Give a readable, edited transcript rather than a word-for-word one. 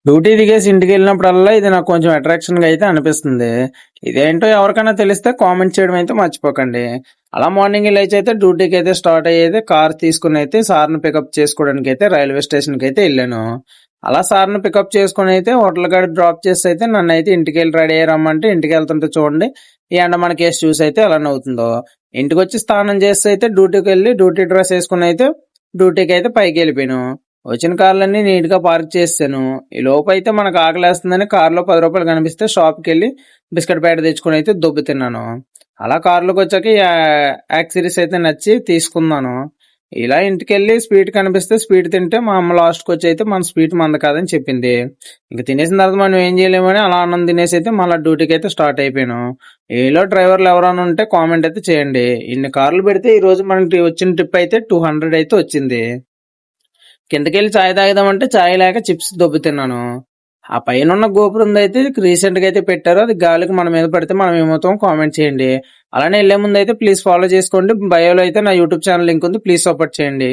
Duty దిగేసి ఇంటికి వెళ్ళినప్పుడల్లా ఇది నాకు కొంచెం అట్రాక్షన్ గా అయితే అనిపిస్తుంది. ఇదేంటో ఎవరికైనా తెలిస్తే కామెంట్ చేయడం అయితే మర్చిపోకండి. అలా మార్నింగ్ లేచి అయితే డ్యూటీకి అయితే స్టార్ట్ అయ్యేది కార్ తీసుకుని అయితే సార్ని పికప్ చేసుకోవడానికి అయితే రైల్వే స్టేషన్ కి అయితే వెళ్ళాను. అలా సార్ని పికప్ చేసుకుని అయితే హోటల్ కాడ డ్రాప్ చేసి అయితే నన్ను అయితే ఇంటికి వెళ్ళి రెడీ అయ్యి రమ్మంటే ఇంటికి వెళ్తుంటే చూడండి ఈ ఎండ మన కేసు చూసి అయితే ఎలా నవ్వుతుందో. ఇంటికి వచ్చి స్నానం చేసి అయితే డ్యూటీకి వెళ్ళి డ్యూటీ డ్రెస్ వేసుకుని అయితే డ్యూటీకి అయితే పైకి వెళ్ళిపోయాను. వచ్చిన కార్లన్నీ నీట్ గా పార్క్ చేశాను. ఈ లోపు అయితే మనకు ఆకలేస్తుందని కార్లో 10 రూపాయలు కనిపిస్తే షాప్కి వెళ్ళి బిస్కెట్ ప్యాకెట్ తెచ్చుకుని అయితే దొబ్బు తిన్నాను. అలా కార్లోకి వచ్చాక యాక్సరీస్ అయితే నచ్చి తీసుకున్నాను. ఇలా ఇంటికి వెళ్ళి స్వీట్ కనిపిస్తే స్వీట్ తింటే మా అమ్మ లాస్ట్కి వచ్చి అయితే మన స్వీట్ మంద కాదని చెప్పింది. ఇంకా తినేసిన తర్వాత మనం ఏం చేయలేమని అలా అన్నం తినేసి అయితే మళ్ళీ డ్యూటీకి అయితే స్టార్ట్ అయిపోయాను. ఏలో డ్రైవర్లు ఎవరైనా ఉంటే కామెంట్ అయితే చేయండి. ఇన్ని కార్లు పెడితే ఈ రోజు మనకి వచ్చిన ట్రిప్ అయితే 200 అయితే వచ్చింది. కిందకెళ్ళి చాయ్ తాగుదామంటే చాయ్ లేక చిప్స్ దొబ్బు తిన్నాను. ఆ పైన ఉన్న గోపురం అయితే రీసెంట్ గా అయితే పెట్టారు. అది గాలికి మన మీద పడితే మనం ఏమవుతాం కామెంట్ చేయండి. అలానే వెళ్లే ముందు అయితే ప్లీజ్ ఫాలో చేసుకోండి. బయోలో అయితే నా యూట్యూబ్ ఛానల్ లింక్ ఉంది, ప్లీజ్ సపోర్ట్ చేయండి.